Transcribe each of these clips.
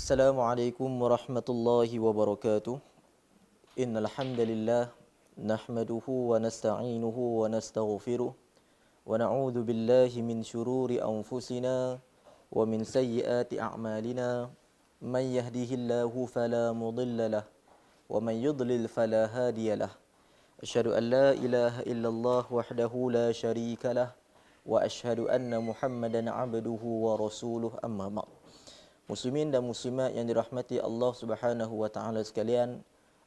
Assalamualaikum warahmatullahi wabarakatuh. Innal hamdalillah nahmaduhu wa nasta'inuhu wa nastaghfiruh wa na'udzu billahi min shururi anfusina wa min sayyiati a'malina. Man yahdihillahu fala mudilla lah wa man yudlil fala hadiyalah. Asyhadu an la ilaha illallah wahdahu la syarika lah wa asyhadu anna Muhammadan 'abduhu wa rasuluh, amma ba'd. Muslimin dan muslimat yang dirahmati Allah Subhanahu wa taala sekalian,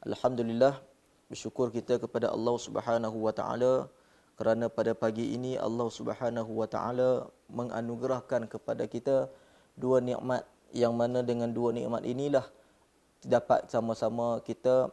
alhamdulillah, bersyukur kita kepada Allah Subhanahu wa taala kerana pada pagi ini Allah Subhanahu wa taala menganugerahkan kepada kita dua nikmat, yang mana dengan dua nikmat inilah dapat sama-sama kita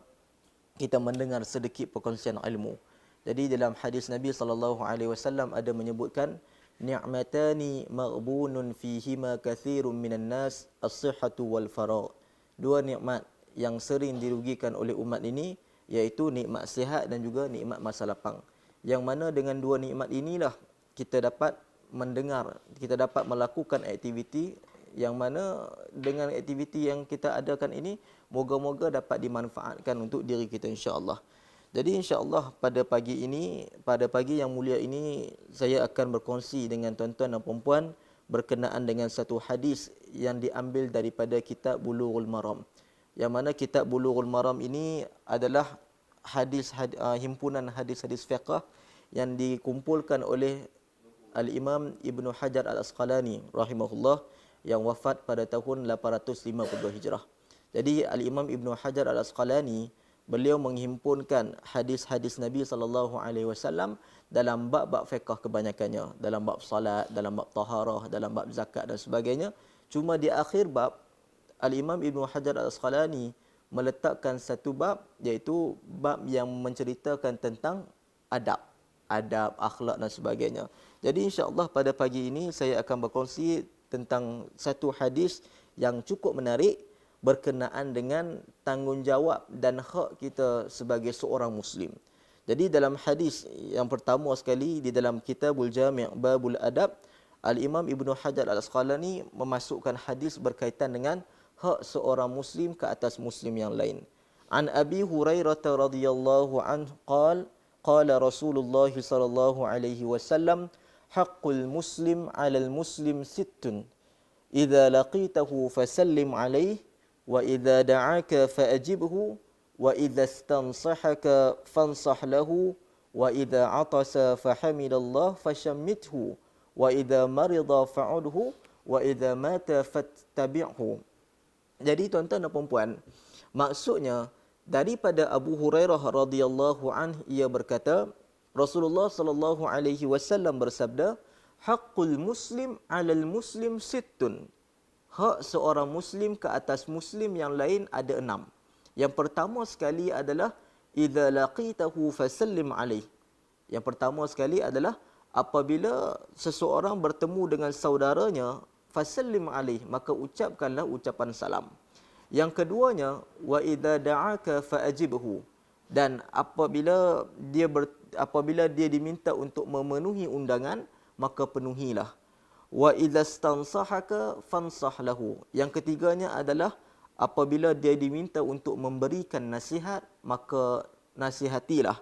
mendengar sedikit perkongsian ilmu. Jadi dalam hadis Nabi sallallahu alaihi wasallam ada menyebutkan ni'matani maghbunun fihima kathirun minan nas, as-sihhatu wal faragh. Dua nikmat yang sering dirugikan oleh umat ini, iaitu nikmat sihat dan juga nikmat masa lapang. Yang mana dengan dua nikmat inilah kita dapat mendengar, kita dapat melakukan aktiviti yang mana dengan aktiviti yang kita adakan ini moga-moga dapat dimanfaatkan untuk diri kita, insya-Allah. Jadi insya-Allah pada pagi ini, pada pagi yang mulia ini, saya akan berkongsi dengan tuan-tuan dan puan-puan berkenaan dengan satu hadis yang diambil daripada kitab Bulughul Maram. Yang mana kitab Bulughul Maram ini adalah himpunan hadis-hadis fiqh yang dikumpulkan oleh Al-Imam Ibnu Hajar Al-Asqalani rahimahullah, yang wafat pada tahun 852 Hijrah. Jadi Al-Imam Ibnu Hajar Al-Asqalani, beliau menghimpunkan hadis-hadis Nabi sallallahu alaihi wasallam dalam bab-bab fiqh kebanyakannya, dalam bab salat, dalam bab taharah, dalam bab zakat dan sebagainya. Cuma di akhir bab, Al-Imam Ibnu Hajar Al-Asqalani meletakkan satu bab, iaitu bab yang menceritakan tentang adab, akhlak dan sebagainya. Jadi insya-Allah pada pagi ini saya akan berkongsi tentang satu hadis yang cukup menarik berkenaan dengan tanggungjawab dan hak kita sebagai seorang Muslim. Jadi dalam hadis yang pertama sekali di dalam Kitabul Jami' Babul Adab, Al-Imam Ibnu Hajar Al-Asqalani memasukkan hadis berkaitan dengan hak seorang Muslim ke atas Muslim yang lain. An Abi Hurairah radhiyallahu anhu qala Rasulullah sallallahu alaihi wasallam, haqqul muslim 'alal muslim sittun, idza laqitahu fasallim alaihi wa idza da'aka fa'ajibhu wa idza istansahaka fansah lahu wa idza 'atasa fahamidallah fashammithu wa idza marida fa'udhu wa idza mata fattabi'hu. Jadi tuan-tuan dan puan-puan, maksudnya daripada Abu Hurairah radhiyallahu anhu, ia berkata Rasulullah sallallahu alaihi wasallam bersabda, haqqul muslim 'alal muslim sittun. Hak seorang Muslim ke atas Muslim yang lain ada 6. Yang pertama sekali adalah idza laqitahu fasallim alaih. Yang pertama sekali adalah apabila seseorang bertemu dengan saudaranya, fasallim alaih, maka ucapkanlah ucapan salam. Yang keduanya, wa idza da'aka faajibhu. Dan apabila dia diminta untuk memenuhi undangan, maka penuhilah. Wa idza stansahaka fansah lahu. Yang ketiganya adalah apabila dia diminta untuk memberikan nasihat, maka nasihatilah.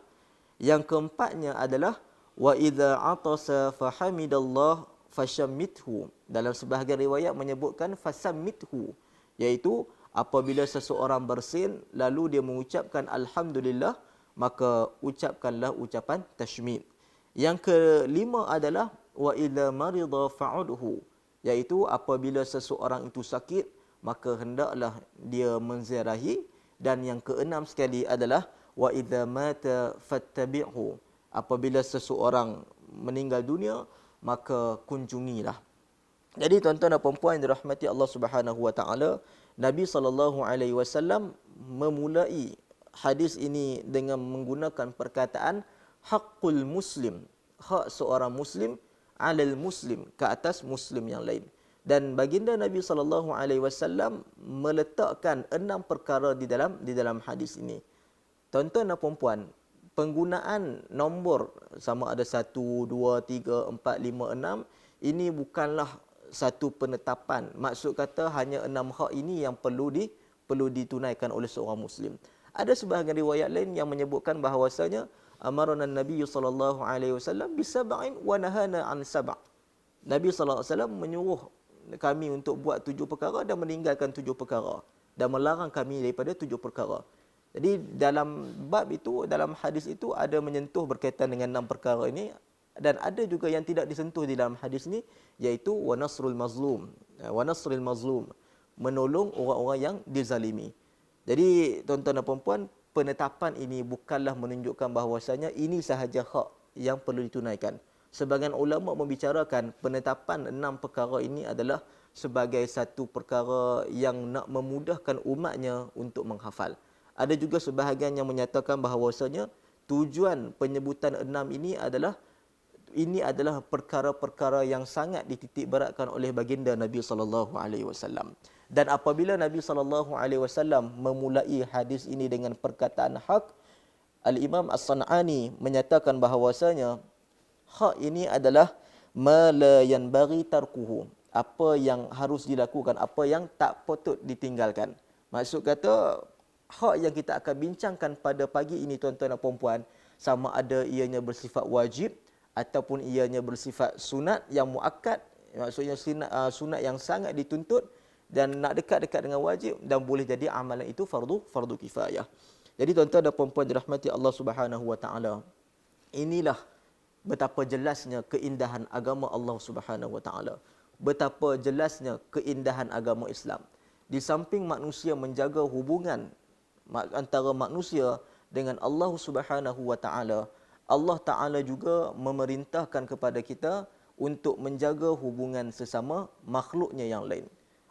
Yang keempatnya adalah wa idza atasa fahamidallah fashammithu. Dalam sebahagian riwayat menyebutkan fasammithu, iaitu apabila seseorang bersin lalu dia mengucapkan alhamdulillah, maka ucapkanlah ucapan tashmid. Yang kelima adalah wa idza marida fa'udhu, iaitu apabila seseorang itu sakit, maka hendaklah dia menziarahi. Dan yang keenam sekali adalah wa idza mata fattabi'hu, apabila seseorang meninggal dunia, maka kunjungilah. Jadi tuan-tuan dan puan-puan yang dirahmati Allah Subhanahu wa taala, Nabi sallallahu alaihi wasallam memulai hadis ini dengan menggunakan perkataan haqqul muslim, hak seorang muslim 'alal muslim, ke atas muslim yang lain. Dan baginda Nabi sallallahu alaihi wasallam meletakkan 6 perkara di dalam hadis ini. Tuan-tuan dan puan-puan, penggunaan nombor sama ada 1, 2, 3, 4, 5, 6 ini bukanlah satu penetapan. Maksud kata hanya 6 hak ini yang perlu ditunaikan oleh seorang muslim. Ada sebahagian riwayat lain yang menyebutkan bahawasanya amarana Nabi sallallahu alaihi wasallam bisab'in wa nahana an sab'. Nabi sallallahu alaihi wasallam menyuruh kami untuk buat 7 perkara dan meninggalkan 7 perkara dan melarang kami daripada 7 perkara. Jadi dalam bab itu, dalam hadis itu ada menyentuh berkaitan dengan 6 perkara ini, dan ada juga yang tidak disentuh di dalam hadis ini, iaitu wa nasrul mazlum. Wa nasrul mazlum, menolong orang-orang yang dizalimi. Jadi tuan-tuan dan puan-puan, penetapan ini bukanlah menunjukkan bahawasanya ini sahaja hak yang perlu ditunaikan. Sebahagian ulama membicarakan penetapan 6 perkara ini adalah sebagai satu perkara yang nak memudahkan umatnya untuk menghafal. Ada juga sebahagian yang menyatakan bahawasanya tujuan penyebutan 6 ini adalah perkara-perkara yang sangat dititik beratkan oleh baginda Nabi sallallahu alaihi wasallam. Dan apabila Nabi sallallahu alaihi wasallam memulai hadis ini dengan perkataan hak, Al-Imam As-San'ani menyatakan bahawasanya hak ini adalah ma la yanbaghi tarkuhu, apa yang harus dilakukan, apa yang tak patut ditinggalkan. Maksud kata hak yang kita akan bincangkan pada pagi ini tuan-tuan dan puan-puan, sama ada ianya bersifat wajib ataupun ianya bersifat sunat yang muakkad, maksudnya sunat yang sangat dituntut dan nak dekat-dekat dengan wajib, dan boleh jadi amalan itu fardu kifayah. Jadi tuan-tuan dan puan-puan dirahmati Allah Subhanahu wa taala, inilah betapa jelasnya keindahan agama Allah Subhanahu wa taala. Betapa jelasnya keindahan agama Islam. Di samping manusia menjaga hubungan antara manusia dengan Allah Subhanahu wa taala, Allah Ta'ala juga memerintahkan kepada kita untuk menjaga hubungan sesama makhluknya yang lain.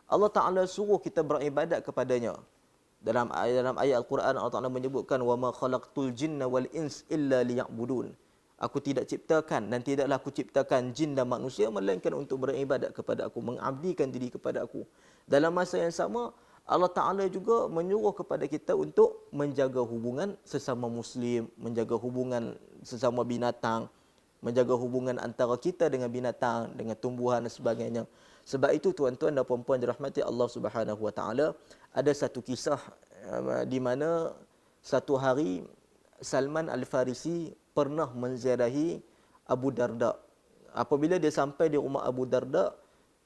Allah Ta'ala suruh kita beribadat kepadanya. Dalam ayat Al-Quran, Allah Ta'ala menyebutkan وَمَا خَلَقْتُ الْجِنَّ وَالْإِنسِ إِلَّا لِيَعْبُدُونَ. Aku tidak ciptakan dan tidaklah aku ciptakan jin dan manusia melainkan untuk beribadat kepada aku, mengabdikan diri kepada aku. Dalam masa yang sama, Allah Ta'ala juga menyuruh kepada kita untuk menjaga hubungan sesama Muslim, menjaga hubungan sesama binatang, menjaga hubungan antara kita dengan binatang, dengan tumbuhan dan sebagainya. Sebab itu tuan-tuan dan puan-puan dirahmati Allah Subhanahu wa taala, ada satu kisah di mana satu hari Salman Al-Farisi pernah menziarahi Abu Darda. Apabila dia sampai di rumah Abu Darda,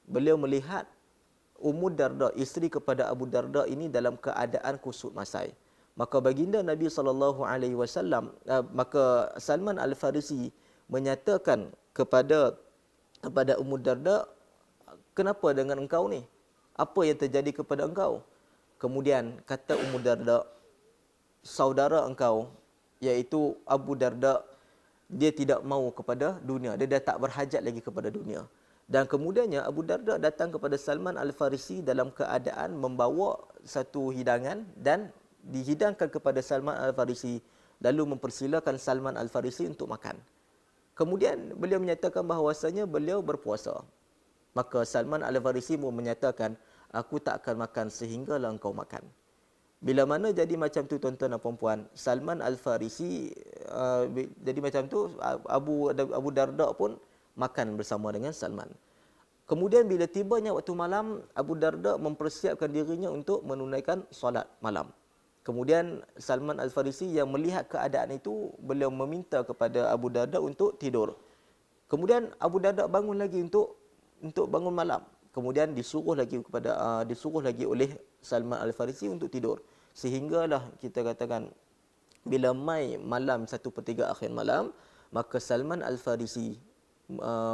beliau melihat Ummu Darda, isteri kepada Abu Darda ini dalam keadaan kusut masai. Maka baginda Nabi SAW, maka Salman Al-Farisi menyatakan kepada Ummu Darda, kenapa dengan engkau ni? Apa yang terjadi kepada engkau? Kemudian kata Ummu Darda, saudara engkau, iaitu Abu Darda, dia tidak mahu kepada dunia. Dia dah tak berhajat lagi kepada dunia. Dan kemudiannya Abu Darda datang kepada Salman Al-Farisi dalam keadaan membawa satu hidangan dan dihidangkan kepada Salman Al-Farisi, lalu mempersilakan Salman Al-Farisi untuk makan. Kemudian beliau menyatakan bahawasanya beliau berpuasa. Maka Salman Al-Farisi pun menyatakan, aku tak akan makan sehinggalah engkau makan. Bila mana jadi macam tu tuan-tuan dan puan-puan, Salman Al-Farisi jadi macam tu, Abu Darda pun makan bersama dengan Salman. Kemudian bila tibanya waktu malam, Abu Darda mempersiapkan dirinya untuk menunaikan solat malam. Kemudian Salman Al-Farisi yang melihat keadaan itu, beliau meminta kepada Abu Darda untuk tidur. Kemudian Abu Darda bangun lagi untuk bangun malam. Kemudian disuruh lagi oleh Salman Al-Farisi untuk tidur. Sehinggalah kita katakan bila mai malam 1/3 akhir malam, maka Salman Al-Farisi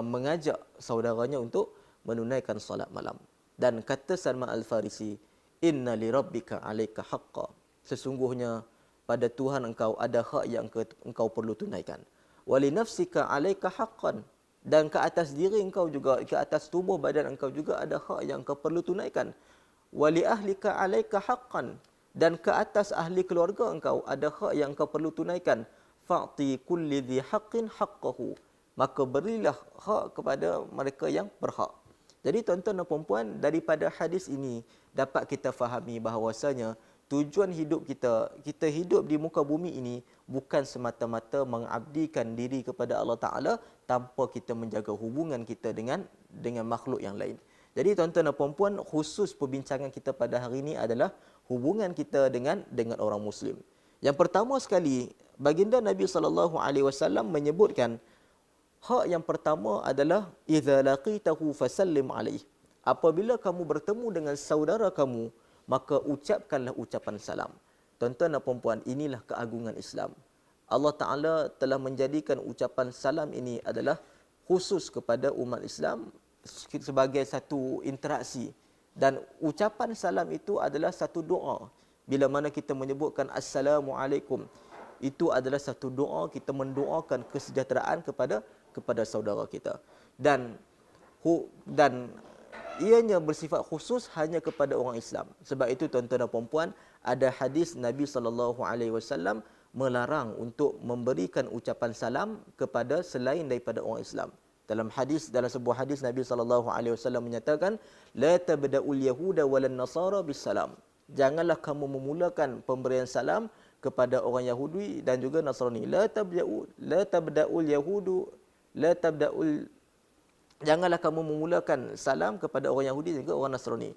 mengajak saudaranya untuk menunaikan solat malam. Dan kata Salman Al-Farisi, inna li rabbika 'alaika haqqan. Sesungguhnya pada Tuhan engkau ada hak yang engkau perlu tunaikan. Wa li nafsika 'alaika haqqan. Dan ke atas diri engkau juga, ke atas tubuh badan engkau juga ada hak yang engkau perlu tunaikan. Wa li ahlika 'alaika haqqan. Dan ke atas ahli keluarga engkau ada hak yang engkau perlu tunaikan. Fa'ti kulli dhi haqqin haqqahu. Maka berilah hak kepada mereka yang berhak. Jadi tuan-tuan dan puan-puan, daripada hadis ini dapat kita fahami bahawasanya tujuan hidup kita, kita hidup di muka bumi ini bukan semata-mata mengabdikan diri kepada Allah Ta'ala tanpa kita menjaga hubungan kita dengan makhluk yang lain. Jadi tuan-tuan dan puan-puan, khusus perbincangan kita pada hari ini adalah hubungan kita dengan orang Muslim. Yang pertama sekali, baginda Nabi SAW menyebutkan, hak yang pertama adalah idza laqitahu fasallim alaih. Apabila kamu bertemu dengan saudara kamu, maka ucapkanlah ucapan salam. Tuan-tuan dan puan-puan, inilah keagungan Islam. Allah Ta'ala telah menjadikan ucapan salam ini adalah khusus kepada umat Islam sebagai satu interaksi. Dan ucapan salam itu adalah satu doa. Bila mana kita menyebutkan Assalamualaikum, itu adalah satu doa, kita mendoakan kesejahteraan kepada saudara kita. Dan ianya bersifat khusus hanya kepada orang Islam. Sebab itu tuan-tuan dan puan-puan, ada hadis Nabi SAW melarang untuk memberikan ucapan salam kepada selain daripada orang Islam. Dalam sebuah hadis Nabi SAW menyatakan, la tabda'ul yahuda walan nasara bisalam. Janganlah kamu memulakan pemberian salam kepada orang Yahudi dan juga Nasrani. Janganlah kamu memulakan salam kepada orang Yahudi dan juga orang Nasrani.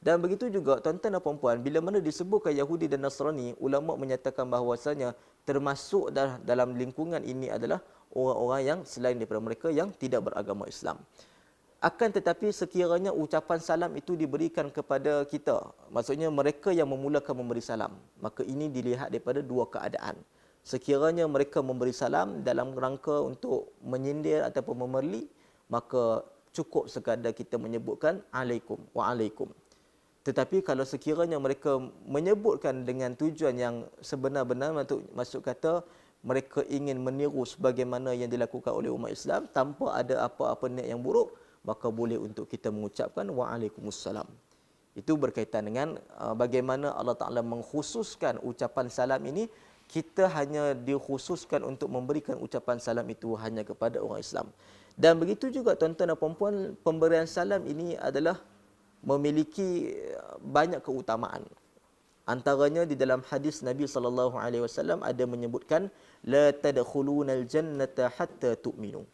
Dan begitu juga tuan-tuan dan puan-puan, bila mana disebutkan Yahudi dan Nasrani, ulama menyatakan bahawasanya termasuk dalam lingkungan ini adalah orang-orang yang selain daripada mereka yang tidak beragama Islam. Akan tetapi sekiranya ucapan salam itu diberikan kepada kita, maksudnya mereka yang memulakan memberi salam, maka ini dilihat daripada dua keadaan. Sekiranya mereka memberi salam dalam rangka untuk menyindir ataupun memerli, maka cukup sekadar kita menyebutkan alaikum wa alaikum. Tetapi kalau sekiranya mereka menyebutkan dengan tujuan yang sebenar-benar, maksud kata mereka ingin meniru sebagaimana yang dilakukan oleh umat Islam tanpa ada apa-apa niat yang buruk, maka boleh untuk kita mengucapkan wa'alaikumussalam. Itu berkaitan dengan bagaimana Allah Ta'ala mengkhususkan ucapan salam ini. Kita hanya dikhususkan untuk memberikan ucapan salam itu hanya kepada orang Islam. Dan begitu juga tuan-tuan dan puan-puan, pemberian salam ini adalah memiliki banyak keutamaan. Antaranya di dalam hadis Nabi SAW ada menyebutkan, la tadkhulunal jannata hatta tu'minu.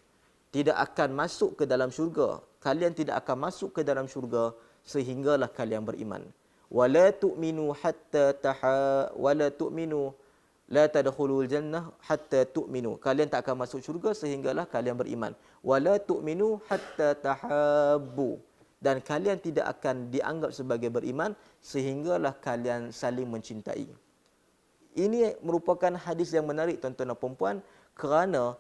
Tidak akan masuk ke dalam syurga. Kalian tidak akan masuk ke dalam syurga sehinggalah kalian beriman. Wala tu'minu la tadkhulul jannah hatta tu'minu. Kalian tak akan masuk syurga sehinggalah kalian beriman. Wala tu'minu hatta tahabbu. Dan kalian tidak akan dianggap sebagai beriman sehinggalah kalian saling mencintai. Ini merupakan hadis yang menarik tuan-tuan dan puan-puan, kerana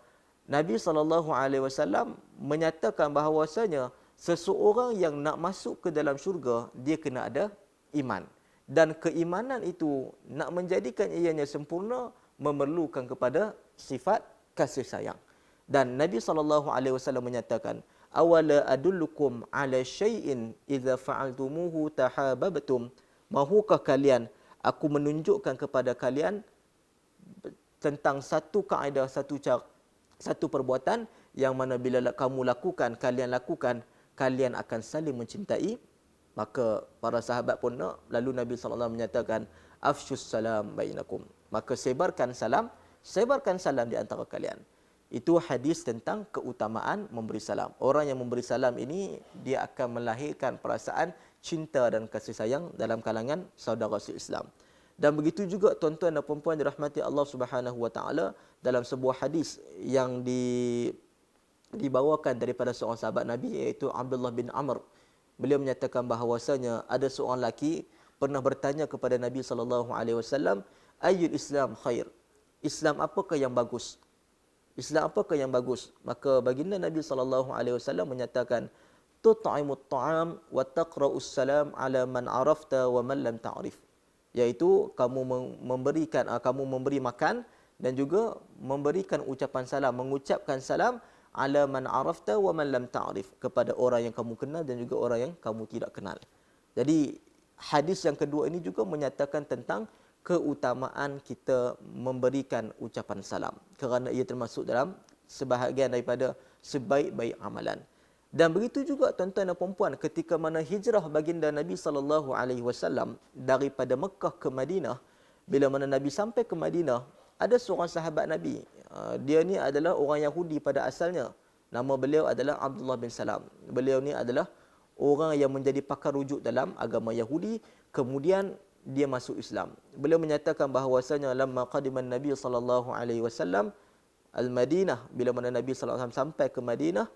Nabi SAW menyatakan bahawasanya seseorang yang nak masuk ke dalam syurga, dia kena ada iman. Dan keimanan itu nak menjadikan ianya sempurna memerlukan kepada sifat kasih sayang. Dan Nabi SAW menyatakan, awala adullukum ala syai'in idza fa'altumuhu tahabbtum. Mahukah kalian aku menunjukkan kepada kalian tentang satu kaedah, satu perbuatan yang mana bila kamu lakukan, kalian akan saling mencintai. Maka para sahabat pun nak, lalu Nabi SAW menyatakan, afshus salam bainakum. Maka sebarkan salam di antara kalian. Itu hadis tentang keutamaan memberi salam. Orang yang memberi salam ini, dia akan melahirkan perasaan cinta dan kasih sayang dalam kalangan saudara Islam. Dan begitu juga tuan-tuan dan puan-puan dirahmati Allah Subhanahu wa taala, dalam sebuah hadis yang dibawakan daripada seorang sahabat Nabi, iaitu Abdullah bin Amr. Beliau menyatakan bahawasanya ada seorang lelaki pernah bertanya kepada Nabi SAW, ayyul Islam khair? Islam apakah yang bagus? Islam apakah yang bagus? Maka baginda Nabi SAW menyatakan, tut'imut ta'am wa taqra'us salam ala man arafta wa man lam ta'rif. Iaitu kamu memberi makan dan juga memberikan ucapan salam, mengucapkan salam ala man arafta wa man lam ta'rif, kepada orang yang kamu kenal dan juga orang yang kamu tidak kenal. Jadi hadis yang kedua ini juga menyatakan tentang keutamaan kita memberikan ucapan salam, kerana ia termasuk dalam sebahagian daripada sebaik-baik amalan. Dan begitu juga tuan-tuan dan puan-puan, ketika mana hijrah baginda Nabi sallallahu alaihi wasallam daripada Mekah ke Madinah, bila mana Nabi sampai ke Madinah, ada seorang sahabat Nabi. Dia ni adalah orang Yahudi pada asalnya. Nama beliau adalah Abdullah bin Salam. Beliau ni adalah orang yang menjadi pakar rujuk dalam agama Yahudi, kemudian dia masuk Islam. Beliau menyatakan bahawasanya lamma qadiman Nabi sallallahu alaihi wasallam al-Madinah, bila mana Nabi sallallahu alaihi wasallam sampai ke Madinah,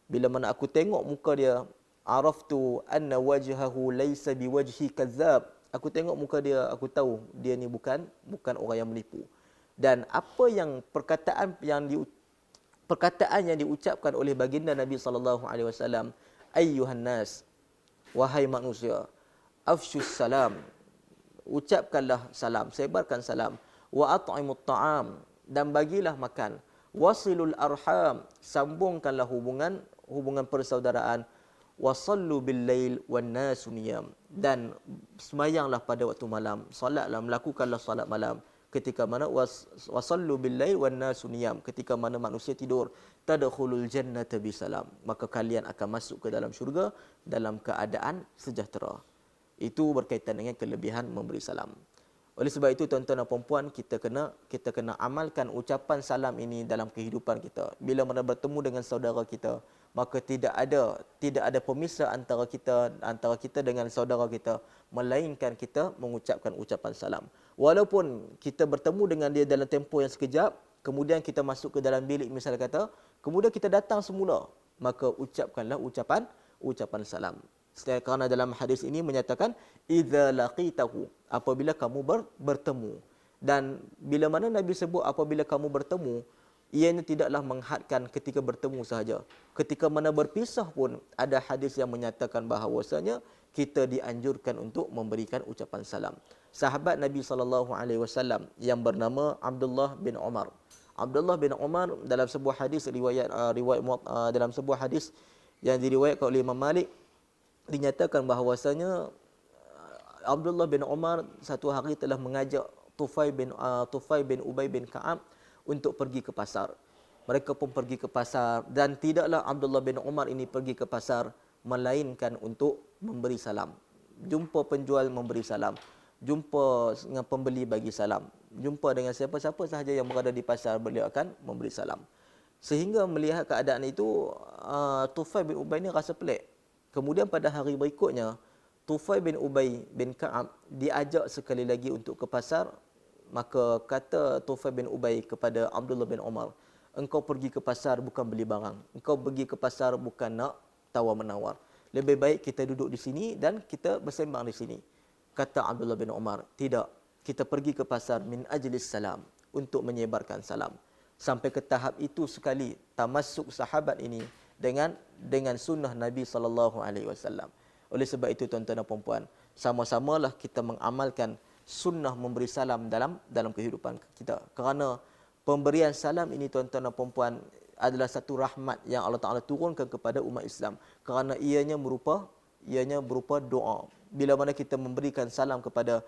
bila mana aku tengok muka dia, araftu anna wajhahu laysa biwajhi kadzab. Aku tengok muka dia, aku tahu dia ni bukan orang yang menipu. Dan apa yang perkataan yang diucapkan oleh baginda Nabi sallallahu alaihi wasallam, ayyuhan nas, wahai manusia, afshus salam, ucapkanlah salam, sebarkan salam, wa at'imut ta'am, dan bagilah makan, wasilul arham, sambungkanlah hubungan persaudaraan, wasallu bil lail wan nasu niyam, dan semayanglah pada waktu malam, solatlah, melakukanlah solat malam ketika mana wasallu bil lail wan nasu niyam, ketika mana manusia tidur, tadkhulul jannata bisalam, maka kalian akan masuk ke dalam syurga dalam keadaan sejahtera. Itu berkaitan dengan kelebihan memberi salam. Oleh sebab itu tuan-tuan dan puan-puan, kita kena amalkan ucapan salam ini dalam kehidupan kita. Bila mana bertemu dengan saudara kita, maka tidak ada pemisah antara kita dengan saudara kita, melainkan kita mengucapkan ucapan salam. Walaupun kita bertemu dengan dia dalam tempoh yang sekejap, kemudian kita masuk ke dalam bilik misalnya kata, kemudian kita datang semula, maka ucapkanlah ucapan salam. Kerana dalam hadis ini menyatakan idza laqitahu, apabila kamu bertemu. Dan bila mana Nabi sebut apabila kamu bertemu, ianya tidaklah menghadkan ketika bertemu sahaja. Ketika mana berpisah pun ada hadis yang menyatakan bahawasanya kita dianjurkan untuk memberikan ucapan salam. Sahabat Nabi sallallahu alaihi wasallam yang bernama Abdullah bin Umar. Abdullah bin Umar dalam sebuah hadis dalam sebuah hadis yang diriwayatkan oleh Imam Malik, dinyatakan bahawasanya Abdullah bin Umar satu hari telah mengajak Tufai bin Ubay bin Ka'ab untuk pergi ke pasar. Mereka pun pergi ke pasar, dan tidaklah Abdullah bin Umar ini pergi ke pasar melainkan untuk memberi salam. Jumpa penjual memberi salam, jumpa dengan pembeli bagi salam, jumpa dengan siapa-siapa sahaja yang berada di pasar, beliau akan memberi salam. Sehingga melihat keadaan itu, Tufai bin Ubay ini rasa pelik. Kemudian pada hari berikutnya, Tufai bin Ubay bin Ka'ab diajak sekali lagi untuk ke pasar. Maka kata Tufai bin Ubay kepada Abdullah bin Umar, engkau pergi ke pasar bukan beli barang, engkau pergi ke pasar bukan nak tawar-menawar. Lebih baik kita duduk di sini dan kita bersembang di sini. Kata Abdullah bin Umar, tidak, kita pergi ke pasar min ajlis salam, untuk menyebarkan salam. Sampai ke tahap itu sekali tamasuk sahabat ini dengan sunnah Nabi sallallahu alaihi wasallam. Oleh sebab itu tuan-tuan dan puan-puan, sama-samalah kita mengamalkan sunnah memberi salam dalam kehidupan kita. Kerana pemberian salam ini tuan-tuan dan puan-puan adalah satu rahmat yang Allah Taala turunkan kepada umat Islam, kerana ianya berupa doa. Bila mana kita memberikan salam kepada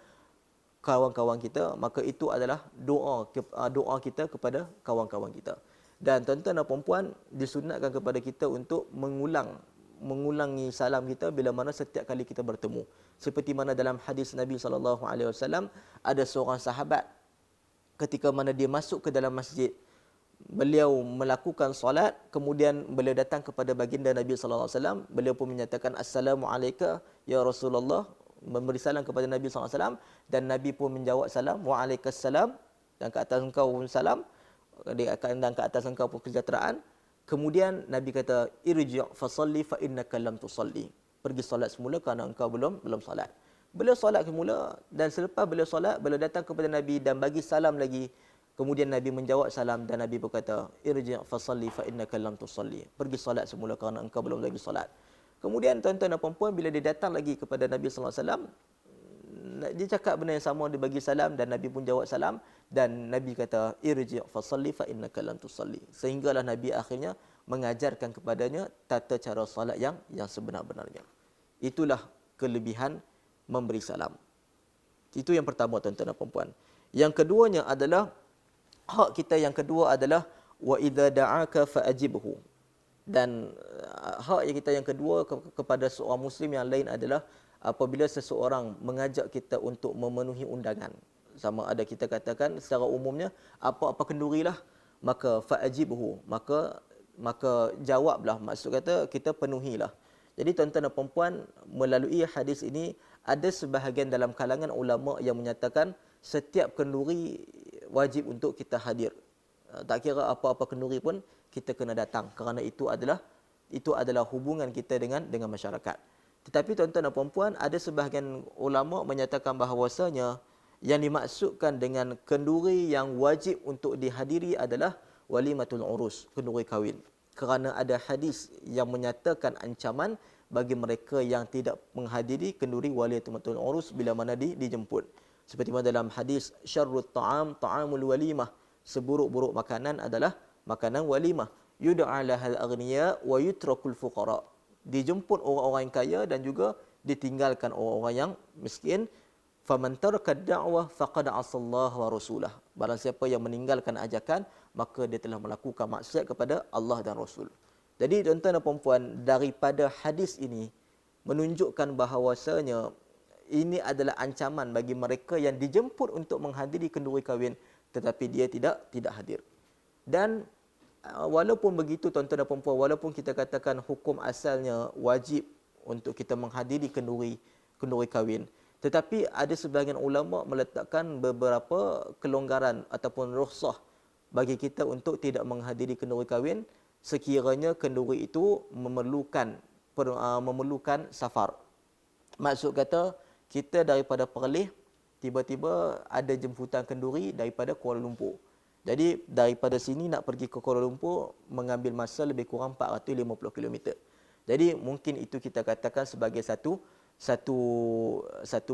kawan-kawan kita, maka itu adalah doa kita kepada kawan-kawan kita. Dan tuan-tuan dan puan-puan, disunatkan kepada kita untuk mengulangi salam kita bila mana setiap kali kita bertemu. Seperti mana dalam hadis Nabi sallallahu alaihi wasallam, ada seorang sahabat ketika mana dia masuk ke dalam masjid, beliau melakukan solat, kemudian beliau datang kepada baginda Nabi sallallahu alaihi wasallam, beliau pun menyatakan assalamualaikum ya Rasulullah, memberi salam kepada Nabi sallallahu alaihi wasallam, dan Nabi pun menjawab salam, waalaikumsalam, dan ke atas engkau pun salam, dan ke atas engkau pun kesejahteraan. Kemudian Nabi kata, irji' fasalli fa innaka lam tusalli. Pergi solat semula kerana engkau belum solat. Beliau solat semula, dan selepas beliau solat, beliau datang kepada Nabi dan bagi salam lagi. Kemudian Nabi menjawab salam, dan Nabi berkata, irji' fasalli fa innaka lam tusalli. Pergi solat semula kerana engkau belum lagi solat. Kemudian tuan-tuan dan puan-puan, bila dia datang lagi kepada Nabi sallallahu alaihi wasallam, dia cakap benda yang sama, dia bagi salam dan Nabi pun jawab salam, dan Nabi kata irji' fasalli fa innaka lam tusalli. Sehinggalah Nabi akhirnya mengajarkan kepadanya tata cara solat yang sebenar-benarnya. Itulah kelebihan memberi salam. Itu yang pertama tuan-tuan dan puan-puan. Yang keduanya adalah hak kita yang kedua adalah wa idza da'aka fa'ajibhu. Dan hak yang kita yang kedua kepada seorang muslim yang lain adalah apabila seseorang mengajak kita untuk memenuhi undangan. Sama ada kita katakan secara umumnya apa-apa kendurilah, maka fa'ajibhu, maka jawablah, maksud kata kita penuhilah. Jadi tuan-tuan dan puan-puan, melalui hadis ini ada sebahagian dalam kalangan ulama yang menyatakan setiap kenduri wajib untuk kita hadir. Tak kira apa-apa kenduri pun kita kena datang, kerana itu adalah hubungan kita dengan masyarakat. Tetapi tuan-tuan dan puan-puan, ada sebahagian ulama menyatakan bahawasanya yang dimaksudkan dengan kenduri yang wajib untuk dihadiri adalah walimatul urus, kenduri kahwin. Kerana ada hadis yang menyatakan ancaman bagi mereka yang tidak menghadiri kenduri walimatul urus bila mana dijemput. Seperti mana dalam hadis syarrut ta'am ta'amul walimah, seburuk-buruk makanan adalah makanan walimah. Yud'a lahal aghniya wa yutrakul fuqara. Dijemput orang-orang yang kaya dan juga ditinggalkan orang-orang yang miskin. Faman taraka ad-da'wah faqad 'asallaha wa rasulah. Barang siapa yang meninggalkan ajakan, maka dia telah melakukan maksiat kepada Allah dan Rasul. Jadi tuan-tuan dan puan-puan, daripada hadis ini menunjukkan bahawasanya ini adalah ancaman bagi mereka yang dijemput untuk menghadiri kenduri kahwin tetapi dia tidak hadir. Dan walaupun begitu tuan-tuan dan puan-puan, walaupun kita katakan hukum asalnya wajib untuk kita menghadiri kenduri kahwin, tetapi ada sebahagian ulama meletakkan beberapa kelonggaran ataupun rukhsah bagi kita untuk tidak menghadiri kenduri kahwin sekiranya kenduri itu memerlukan safar. Maksud kata, kita daripada Perlis tiba-tiba ada jemputan kenduri daripada Kuala Lumpur. Jadi daripada sini nak pergi ke Kuala Lumpur mengambil masa lebih kurang 450 km. Jadi mungkin itu kita katakan sebagai satu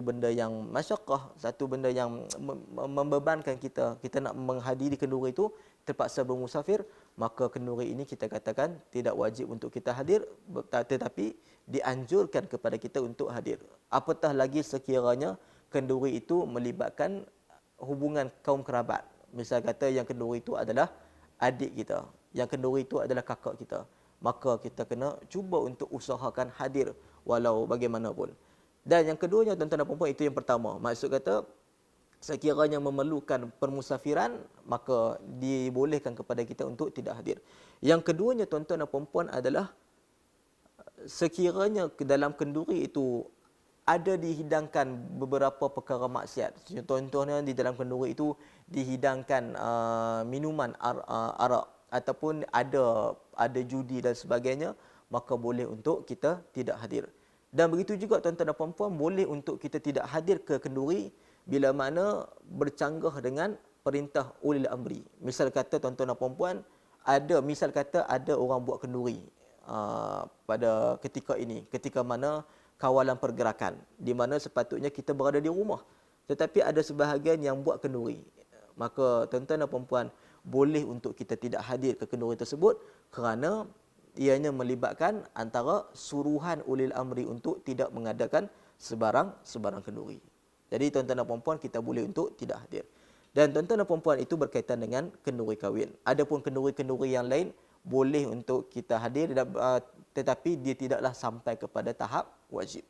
benda yang masyaqqah, satu benda yang membebankan kita nak menghadiri kenduri itu, terpaksa bermusafir, maka kenduri ini kita katakan tidak wajib untuk kita hadir, tetapi dianjurkan kepada kita untuk hadir. Apatah lagi sekiranya kenduri itu melibatkan hubungan kaum kerabat. Misal kata yang kenduri itu adalah adik kita, yang kenduri itu adalah kakak kita, maka kita kena cuba untuk usahakan hadir walau bagaimanapun. Dan yang keduanya tuan-tuan dan puan-puan, itu yang pertama. Maksud kata sekiranya memerlukan permusafiran, maka dibolehkan kepada kita untuk tidak hadir. Yang keduanya tuan-tuan dan puan-puan adalah sekiranya dalam kenduri itu ada dihidangkan beberapa perkara maksiat. Contohnya di dalam kenduri itu dihidangkan minuman arak ataupun ada judi dan sebagainya, maka boleh untuk kita tidak hadir. Dan begitu juga tuan-tuan dan puan-puan, boleh untuk kita tidak hadir ke kenduri bila mana bercanggah dengan perintah ulil amri. Misal kata tuan-tuan dan puan-puan, ada orang buat kenduri pada ketika mana kawalan pergerakan, di mana sepatutnya kita berada di rumah, tetapi ada sebahagian yang buat kenduri. Maka tuan-tuan dan puan-puan, boleh untuk kita tidak hadir ke kenduri tersebut kerana ianya melibatkan antara suruhan ulil amri untuk tidak mengadakan sebarang kenduri. Jadi tuan-tuan dan puan-puan, kita boleh untuk tidak hadir. Dan tuan-tuan dan puan-puan, itu berkaitan dengan kenduri kahwin. Adapun kenduri-kenduri yang lain boleh untuk kita hadir, tetapi dia tidaklah sampai kepada tahap wajib.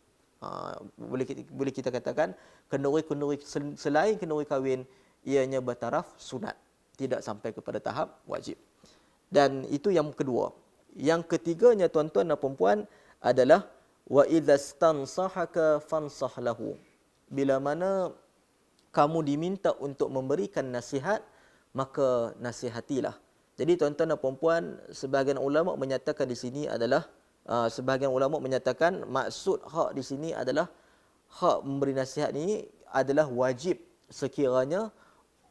Boleh kita katakan kenduri-kenduri selain kenduri kahwin ianya bertaraf sunat, tidak sampai kepada tahap wajib. Dan itu yang kedua. Yang ketiganya tuan-tuan dan puan-puan adalah wa idza stansahaka fansah lahu. Bila mana kamu diminta untuk memberikan nasihat, maka nasihatilah. Jadi tuan-tuan dan puan-puan, sebahagian ulama menyatakan di sini adalah maksud hak di sini adalah hak memberi nasihat ini adalah wajib sekiranya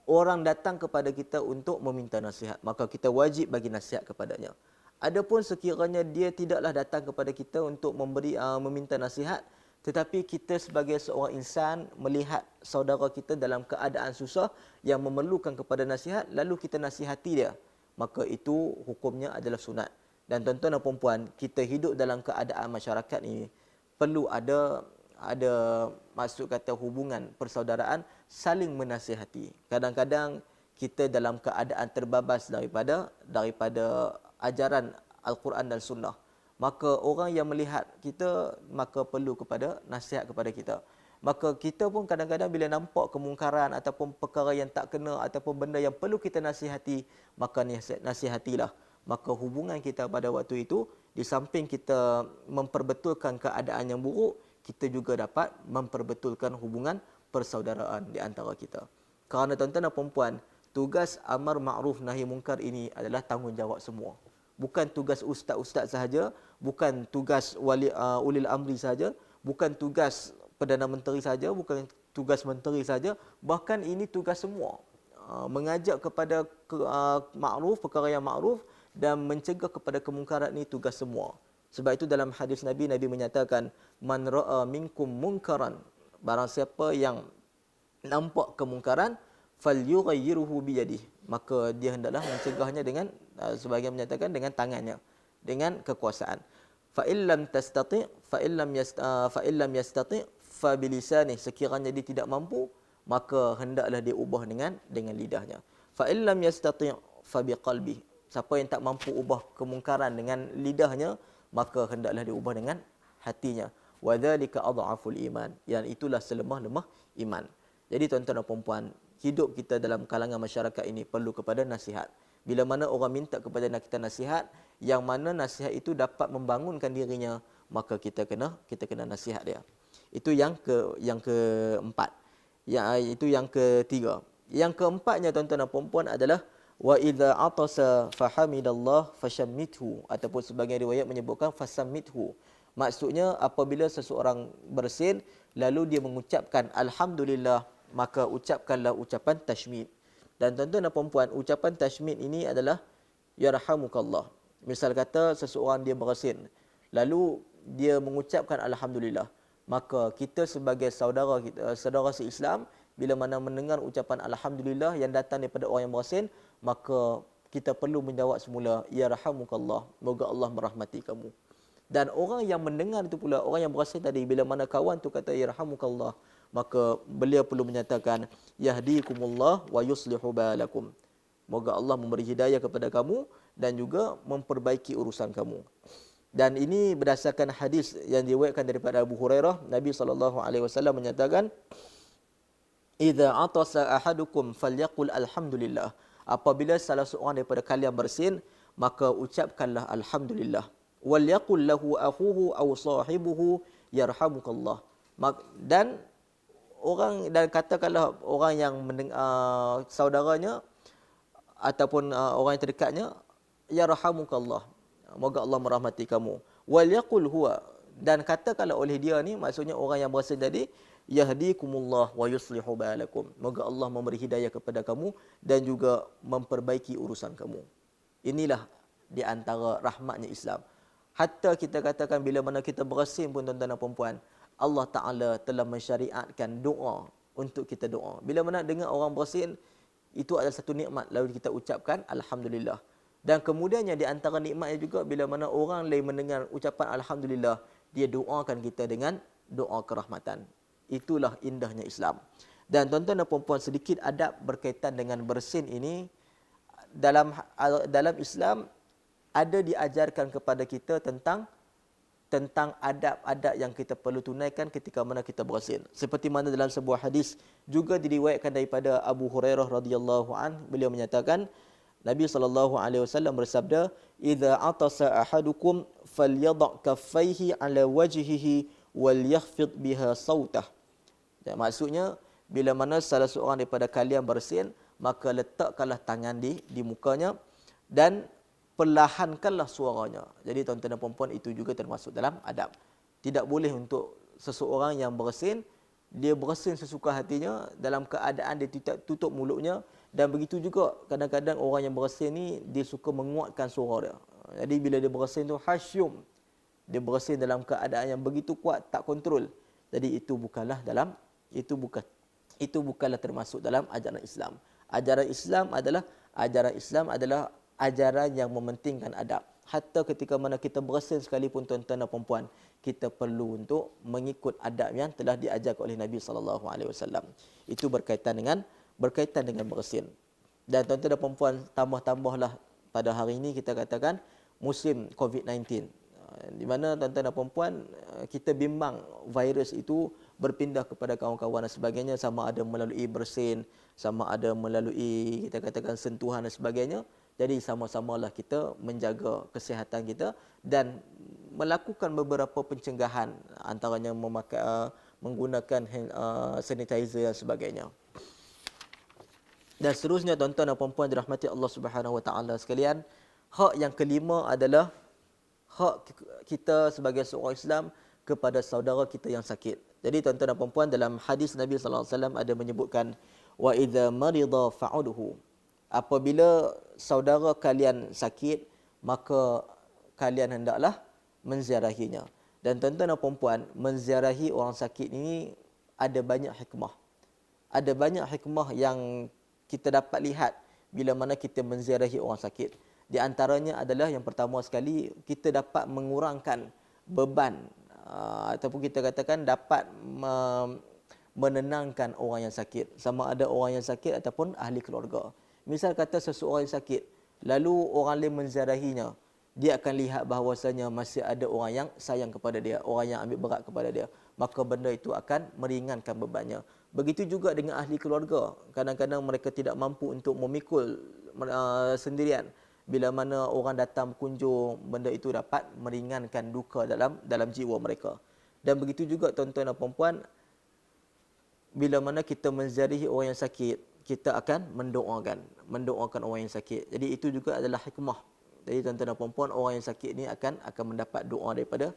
orang datang kepada kita untuk meminta nasihat, maka kita wajib bagi nasihat kepadanya. Adapun sekiranya dia tidaklah datang kepada kita untuk meminta nasihat, tetapi kita sebagai seorang insan melihat saudara kita dalam keadaan susah yang memerlukan kepada nasihat, lalu kita nasihati dia, maka itu hukumnya adalah sunat. Dan tuan-tuan dan puan-puan, kita hidup dalam keadaan masyarakat ini perlu ada maksud kata hubungan persaudaraan, saling menasihati. Kadang-kadang kita dalam keadaan terbabas daripada ajaran Al-Quran dan Sunnah, maka orang yang melihat kita maka perlu kepada nasihat kepada kita. Maka kita pun kadang-kadang bila nampak kemungkaran ataupun perkara yang tak kena ataupun benda yang perlu kita nasihati, maka nasihatilah. Maka hubungan kita pada waktu itu, di samping kita memperbetulkan keadaan yang buruk, kita juga dapat memperbetulkan hubungan persaudaraan di antara kita. Kerana tuan-tuan dan puan-puan, tugas amar ma'ruf nahi munkar ini adalah tanggungjawab semua. Bukan tugas ustaz-ustaz sahaja, bukan tugas ulil amri sahaja, bukan tugas Perdana Menteri saja, bukan tugas menteri saja, bahkan ini tugas semua. Mengajak kepada ma'ruf, perkara yang ma'ruf, dan mencegah kepada kemungkaran ini tugas semua. Sebab itu dalam hadis Nabi menyatakan, man ra'a minkum munkaran, barang siapa yang nampak kemungkaran, falyughayyirhu biyadihi, maka dia hendaklah mencegahnya dengan sebagian menyatakan dengan tangannya, dengan kekuasaan. Fa illam tastati' fa illam yastati' fa bilisani, sekiranya dia tidak mampu, maka hendaklah dia ubah dengan lidahnya. Fa illam yastati' fa biqalbi, siapa yang tak mampu ubah kemungkaran dengan lidahnya, maka hendaklah dia ubah dengan hatinya. Wa dzalika adhaful iman, yang itulah selemah-lemah iman. Jadi tuan-tuan dan puan-puan, hidup kita dalam kalangan masyarakat ini perlu kepada nasihat. Bila mana orang minta kepada kita nasihat, yang mana nasihat itu dapat membangunkan dirinya, maka kita kena nasihat dia. Itu yang keempat. Itu yang ketiga. Yang keempatnya tuan-tuan dan puan-puan adalah wa idza atasa fahamidallah fashammithu, ataupun sebagian riwayat menyebutkan fasammithu. Maksudnya apabila seseorang bersin lalu dia mengucapkan alhamdulillah, maka ucapkanlah ucapan tashmid. Dan tuan-tuan dan puan-puan, ucapan tashmid ini adalah yarhamukallah. Misal kata seseorang dia bersin lalu dia mengucapkan alhamdulillah, maka kita sebagai saudara se-Islam, bila mana mendengar ucapan alhamdulillah yang datang daripada orang yang bersin, maka kita perlu menjawab semula, ya rahmukallah, moga Allah merahmati kamu. Dan orang yang mendengar itu pula, orang yang bersin tadi, bila mana kawan tu kata ya rahmukallah, maka beliau perlu menyatakan yahdikumullah wa yuslihu balakum, moga Allah memberi hidayah kepada kamu dan juga memperbaiki urusan kamu. Dan ini berdasarkan hadis yang diriwayatkan daripada Abu Hurairah, Nabi SAW menyatakan, idza atasa ahadukum falyaqul alhamdulillah, apabila salah seorang daripada kalian bersin, maka ucapkanlah alhamdulillah. Wal yaqul lahu akhuhu aw sahibuhu yarhamukallah, dan katakanlah orang yang saudaranya ataupun orang yang terdekatnya, yarhamukallah, moga Allah merahmati kamu. Wal yaqul huwa, dan katakanlah oleh dia ni, maksudnya orang yang bersin tadi, yahdikumullah wa yuslihu balakum, moga Allah memberi hidayah kepada kamu dan juga memperbaiki urusan kamu. Inilah di antara rahmatnya Islam. Hatta kita katakan bila mana kita bersin pun tuan-tuan dan puan-puan, Allah Ta'ala telah mensyariatkan doa untuk kita doa. Bila mana dengar orang bersin, itu adalah satu nikmat, lalu kita ucapkan alhamdulillah. Dan kemudiannya di antara nikmatnya juga, bila mana orang lain mendengar ucapan alhamdulillah, dia doakan kita dengan doa kerahmatan. Itulah indahnya Islam. Dan tuan-tuan dan puan-puan, sedikit adab berkaitan dengan bersin ini. Dalam Islam ada diajarkan kepada kita tentang adab-adab yang kita perlu tunaikan ketika mana kita bersin. Seperti mana dalam sebuah hadis juga diriwayatkan daripada Abu Hurairah radhiyallahu an, beliau menyatakan, Nabi SAW bersabda, idza atasa ahadukum falyadha kaffaihi ala wajhihi wal yakhfid biha sautah. Maksudnya, bila mana salah seorang daripada kalian bersin, maka letakkanlah tangan di mukanya dan perlahankanlah suaranya. Jadi tuan-tuan dan puan-puan, itu juga termasuk dalam adab. Tidak boleh untuk seseorang yang bersin, dia bersin sesuka hatinya dalam keadaan dia tutup mulutnya. Dan begitu juga kadang-kadang orang yang bersin ni, dia suka menguatkan suara dia. Jadi bila dia bersin tu hasyum, dia bersin dalam keadaan yang begitu kuat, tak kontrol. Jadi itu bukanlah termasuk dalam ajaran Islam. Ajaran Islam adalah ajaran yang mementingkan adab. Hatta ketika mana kita bersin sekalipun tuan-tuan dan puan-puan, kita perlu untuk mengikut adab yang telah diajarkan oleh Nabi SAW. Itu berkaitan dengan bersin. Dan tuan-tuan dan puan-puan, tambah-tambahlah pada hari ini kita katakan musim COVID-19. Di mana tuan-tuan dan puan-puan, kita bimbang virus itu berpindah kepada kawan-kawan dan sebagainya, sama ada melalui bersin, sama ada melalui kita katakan sentuhan dan sebagainya. Jadi sama-samalah kita menjaga kesihatan kita dan melakukan beberapa pencegahan, antaranya menggunakan sanitizer dan sebagainya. Dan seterusnya tuan-tuan dan puan-puan dirahmati Allah Subhanahu Wa Taala sekalian, hak yang kelima adalah hak kita sebagai seorang Islam kepada saudara kita yang sakit. Jadi tuan-tuan dan puan-puan, dalam hadis Nabi sallallahu alaihi wasallam ada menyebutkan wa idza marida fa'udhu. Apabila saudara kalian sakit, maka kalian hendaklah menziarahinya. Dan tuan-tuan dan puan-puan, menziarahi orang sakit ini ada banyak hikmah. Ada banyak hikmah yang kita dapat lihat bila mana kita menziarahi orang sakit. Di antaranya adalah yang pertama sekali, kita dapat mengurangkan beban ataupun kita katakan dapat menenangkan orang yang sakit, sama ada orang yang sakit ataupun ahli keluarga. Misal kata seseorang yang sakit, lalu orang lain menziarahinya, dia akan lihat bahawasanya masih ada orang yang sayang kepada dia, orang yang ambil berat kepada dia, maka benda itu akan meringankan bebannya. Begitu juga dengan ahli keluarga. Kadang-kadang mereka tidak mampu untuk memikul sendirian. Bila mana orang datang berkunjung, benda itu dapat meringankan duka dalam jiwa mereka. Dan begitu juga tuan-tuan dan puan-puan, bila mana kita menziarahi orang yang sakit, kita akan mendoakan orang yang sakit. Jadi itu juga adalah hikmah. Jadi tuan-tuan dan puan-puan, orang yang sakit ni akan mendapat doa daripada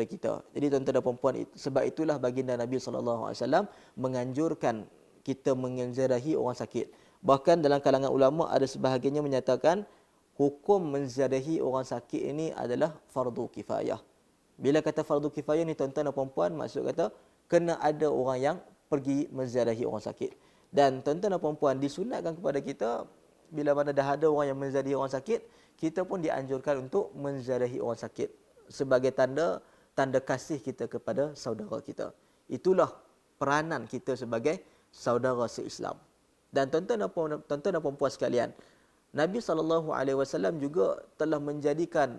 kita. Jadi tuan-tuan dan puan-puan, sebab itulah baginda Nabi sallallahu alaihi wasallam menganjurkan kita menziarahi orang sakit. Bahkan dalam kalangan ulama ada sebahagiannya menyatakan hukum menziarahi orang sakit ini adalah fardu kifayah. Bila kata fardu kifayah ni tuan-tuan dan puan-puan, maksud kata kena ada orang yang pergi menziarahi orang sakit. Dan tuan-tuan dan puan-puan, disunatkan kepada kita bila mana dah ada orang yang menziarahi orang sakit, kita pun dianjurkan untuk menziarahi orang sakit sebagai tanda kasih kita kepada saudara kita. Itulah peranan kita sebagai saudara se-Islam. Dan tuan-tuan dan puan-puan sekalian, Nabi SAW juga telah menjadikan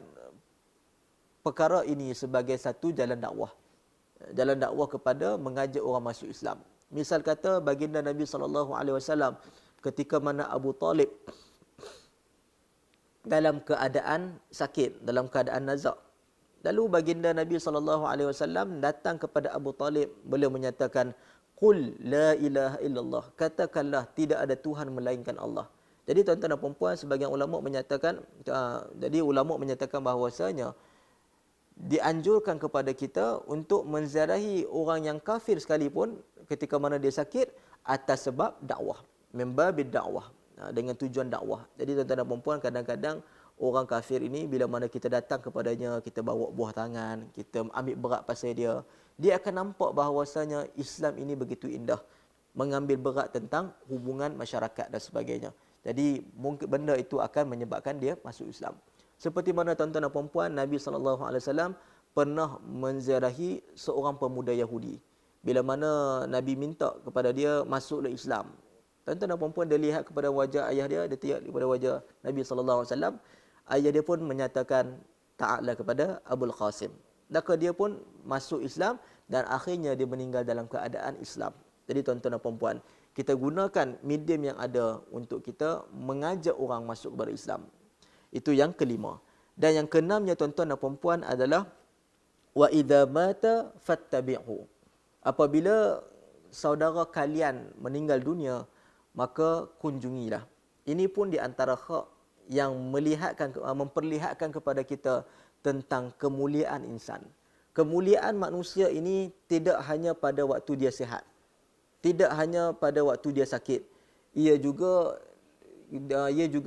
perkara ini sebagai satu jalan dakwah. Jalan dakwah kepada mengajak orang masuk Islam. Misal kata baginda Nabi SAW ketika mana Abu Talib dalam keadaan sakit, dalam keadaan nazak. Lalu baginda Nabi SAW datang kepada Abu Talib, beliau menyatakan, "Qul la ilaha illallah." Katakanlah tidak ada Tuhan melainkan Allah. Jadi tuan-tuan dan puan-puan, sebagian ulama menyatakan bahawasanya dianjurkan kepada kita untuk menziarahi orang yang kafir sekalipun ketika mana dia sakit atas sebab dakwah, membabid dakwah, dengan tujuan dakwah. Jadi tuan-tuan dan puan-puan, kadang-kadang orang kafir ini bila mana kita datang kepadanya, kita bawa buah tangan, kita ambil berat pasal dia, dia akan nampak bahawasanya Islam ini begitu indah, mengambil berat tentang hubungan masyarakat dan sebagainya. Jadi mungkin benda itu akan menyebabkan dia masuk Islam. Seperti mana tuan-tuan dan puan-puan, Nabi SAW pernah menziarahi seorang pemuda Yahudi. Bila mana Nabi minta kepada dia masuklah Islam. Tuan-tuan dan puan-puan, dia lihat kepada wajah ayah dia tengok kepada wajah Nabi SAW. Ayah dia pun menyatakan taatlah kepada Abul Qasim. Maka dia pun masuk Islam dan akhirnya dia meninggal dalam keadaan Islam. Jadi tuan-tuan dan puan-puan, kita gunakan medium yang ada untuk kita mengajak orang masuk berislam. Itu yang kelima. Dan yang keenamnya tuan-tuan dan puan-puan adalah wa idza mata fattabi'hu. Apabila saudara kalian meninggal dunia, maka kunjungilah. Ini pun di antara hak yang memperlihatkan kepada kita tentang kemuliaan insan. Kemuliaan manusia ini tidak hanya pada waktu dia sihat. Tidak hanya pada waktu dia sakit. Ia juga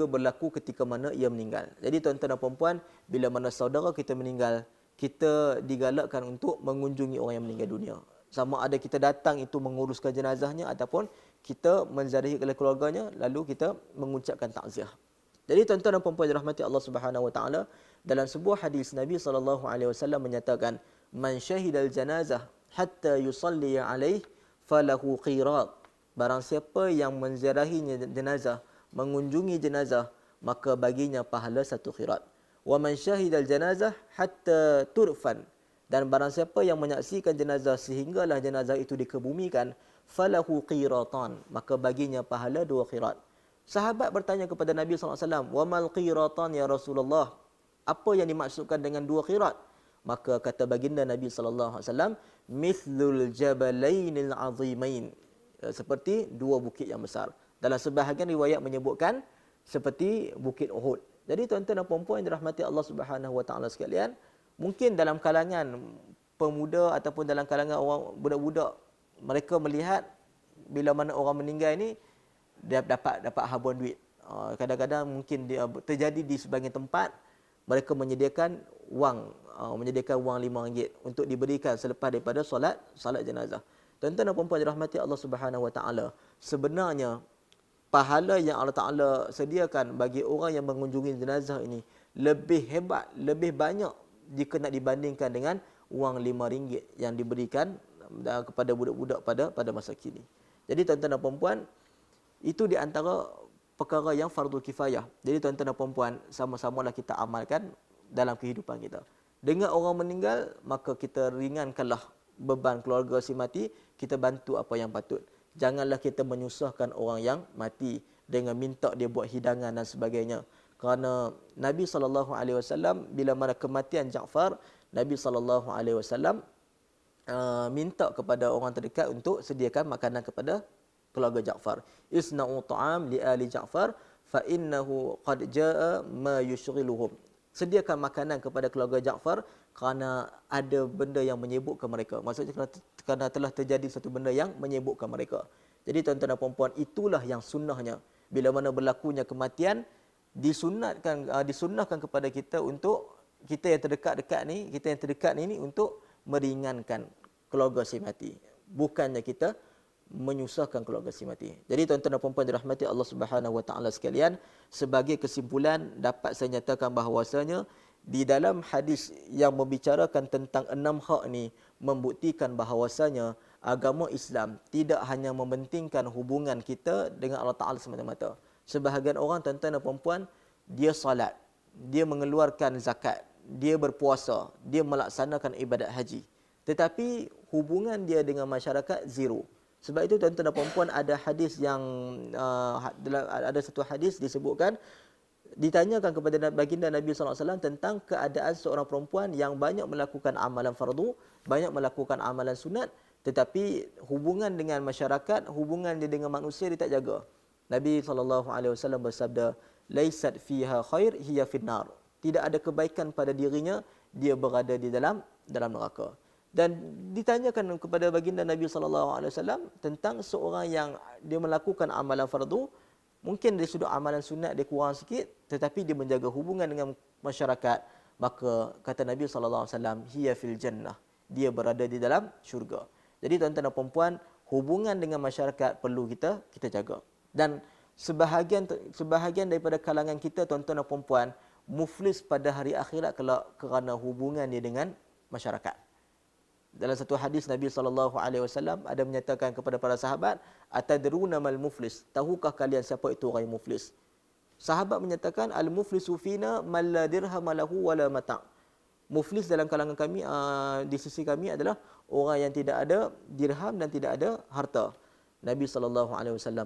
berlaku ketika mana ia meninggal. Jadi tuan-tuan dan puan-puan, bila mana saudara kita meninggal, kita digalakkan untuk mengunjungi orang yang meninggal dunia. Sama ada kita datang itu menguruskan jenazahnya ataupun kita menziarahi keluarganya lalu kita mengucapkan takziah. Jadi tuan-tuan dan puan-puan dirahmati Allah Subhanahu Wa Taala, dalam sebuah hadis Nabi SAW menyatakan, "Man syahidal janazah hatta yusalli alaihi falahu qirat." Barang siapa yang menziarahi jenazah, mengunjungi jenazah, maka baginya pahala 1 qirat. wa man syahidal janazah hatta turfan, dan barang siapa yang menyaksikan jenazah sehinggalah jenazah itu dikebumikan, falahu qiratan, maka baginya pahala 2 qirat. Sahabat bertanya kepada Nabi SAW, wa mal qiratan ya Rasulullah, apa yang dimaksudkan dengan 2 qirat? Maka kata baginda Nabi SAW, mithlul jabalainil azimain, seperti 2 bukit yang besar. Dalam sebahagian riwayat menyebutkan seperti bukit Uhud. Jadi tuan-tuan dan puan-puan yang dirahmati Allah Subhanahu wa taala sekalian, mungkin dalam kalangan pemuda ataupun dalam kalangan orang budak-budak, mereka melihat bila mana orang meninggal ini dia dapat habuan duit. Kadang-kadang mungkin dia terjadi di sebahagian tempat mereka menyediakan wang RM5 untuk diberikan selepas daripada solat jenazah. Tuan-tuan dan puan-puan dirahmati Allah Subhanahu wa taala, sebenarnya pahala yang Allah Taala sediakan bagi orang yang mengunjungi jenazah ini lebih hebat, lebih banyak jika nak dibandingkan dengan wang RM5 yang diberikan kepada budak-budak pada masa kini. Jadi tuan-tuan dan puan-puan, itu di antara perkara yang fardu kifayah. Jadi tuan-tuan dan puan-puan, sama-samalah kita amalkan dalam kehidupan kita. Dengan orang meninggal, maka kita ringankanlah beban keluarga si mati, kita bantu apa yang patut. Janganlah kita menyusahkan orang yang mati dengan minta dia buat hidangan dan sebagainya. Kerana Nabi SAW bila mana kematian Ja'far, Nabi SAW minta kepada orang terdekat untuk sediakan makanan kepada keluarga Ja'far. Isna'u ta'am li ali Ja'far fa innahu qad jaa ma yushghiluhum. Sediakan makanan kepada keluarga Ja'far kerana ada benda yang menyibukkan mereka. Maksudnya kerana telah terjadi satu benda yang menyibukkan mereka. Jadi tuan-tuan dan puan-puan, itulah yang sunnahnya. Bila mana berlakunya kematian, disunnahkan kepada kita untuk kita yang terdekat ni untuk meringankan keluarga si mati. Bukannya kita menyusahkan keluarga si mati. Jadi tuan-tuan dan puan-puan dirahmati Allah Subhanahu wa taala sekalian, sebagai kesimpulan dapat saya nyatakan bahawasanya di dalam hadis yang membicarakan tentang 6 hak ni membuktikan bahawasanya agama Islam tidak hanya mementingkan hubungan kita dengan Allah Taala semata-mata. Sebahagian orang, tuan-tuan dan puan-puan, dia salat, dia mengeluarkan zakat, dia berpuasa, dia melaksanakan ibadat haji, tetapi hubungan dia dengan masyarakat zero. Sebab itu tuan-tuan dan puan-puan, ada hadis yang ada satu hadis disebutkan, ditanyakan kepada baginda Nabi SAW tentang keadaan seorang perempuan yang banyak melakukan amalan fardu, banyak melakukan amalan sunat, tetapi hubungan dengan masyarakat, hubungan dia dengan manusia dia tak jaga. Nabi SAW bersabda, laisat fiha khair hiya finnar. Tidak ada kebaikan pada dirinya, dia berada di dalam neraka. Dan ditanyakan kepada baginda Nabi SAW tentang seorang yang dia melakukan amalan fardu, mungkin dari sudut amalan sunat dia kurang sikit, tetapi dia menjaga hubungan dengan masyarakat, maka kata Nabi SAW, hiya fil jannah, dia berada di dalam syurga. Jadi tuan-tuan dan puan-puan, hubungan dengan masyarakat perlu kita jaga. Dan sebahagian daripada kalangan kita, tuan-tuan dan puan-puan, muflis pada hari akhirat kerana hubungan dia dengan masyarakat. Dalam satu hadis Nabi SAW ada menyatakan kepada para sahabat, atadruna mal muflis, tahukah kalian siapa itu orang yang muflis? Sahabat menyatakan, al muflisu fina man la dirham lahu wala mata'. Muflis dalam kalangan kami, di sisi kami adalah orang yang tidak ada dirham dan tidak ada harta. Nabi SAW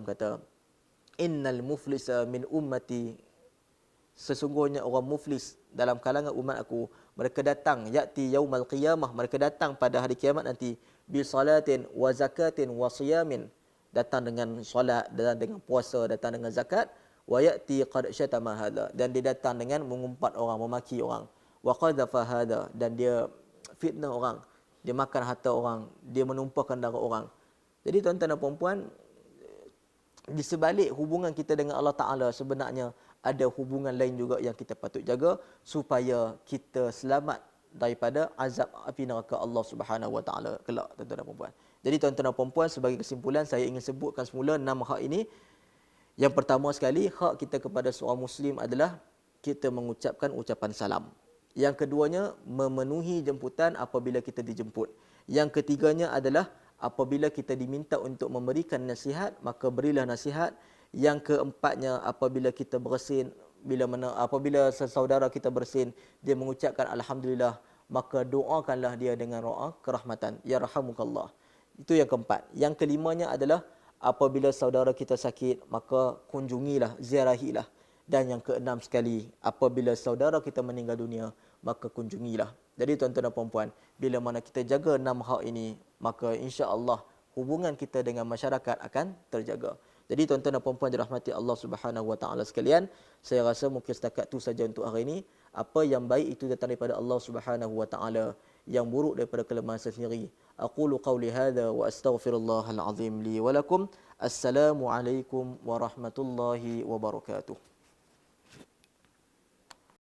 kata, innal muflisa min ummati, sesungguhnya orang muflis dalam kalangan umat aku, mereka datang, ya'ti yaumal qiyamah, mereka datang pada hari kiamat nanti, bi salatin wa zakatin wa siyamin, datang dengan solat, datang dengan puasa, datang dengan zakat, wa ya'ti qad syatama hadha, dan dia datang dengan mengumpat orang, memaki orang, wa qadhafa hadha, dan dia fitnah orang, dia makan harta orang, dia menumpahkan darah orang. Jadi tuan-tuan dan puan-puan, di sebalik hubungan kita dengan Allah Ta'ala, sebenarnya ada hubungan lain juga yang kita patut jaga supaya kita selamat daripada azab api neraka Allah Subhanahu wa taala kelak, tuan-tuan dan puan-puan. Jadi tuan-tuan dan puan-puan, sebagai kesimpulan saya ingin sebutkan semula 6 hak ini. Yang pertama sekali, hak kita kepada seorang muslim adalah kita mengucapkan ucapan salam. Yang keduanya, memenuhi jemputan apabila kita dijemput. Yang ketiganya adalah apabila kita diminta untuk memberikan nasihat, maka berilah nasihat. Yang keempatnya, apabila kita bersin, apabila saudara kita bersin, dia mengucapkan alhamdulillah, maka doakanlah dia dengan doa kerahmatan, yarhamukallah. Itu yang keempat. Yang kelimanya adalah apabila saudara kita sakit, maka kunjungilah, ziarahilah. Dan yang keenam sekali, apabila saudara kita meninggal dunia, maka kunjungilah. Jadi tuan-tuan dan puan-puan, bila mana kita jaga 6 hak ini, maka insya-Allah hubungan kita dengan masyarakat akan terjaga. Jadi tuan-tuan dan puan-puan dirahmati Allah Subhanahu wa taala sekalian, saya rasa mungkin setakat itu saja untuk hari ini. Apa yang baik itu datang daripada Allah Subhanahu wa taala, yang buruk daripada kelemahan saya sendiri. Aqulu qawli hadza wa astaghfirullahal azim li wa lakum. Assalamualaikum warahmatullahi wabarakatuh.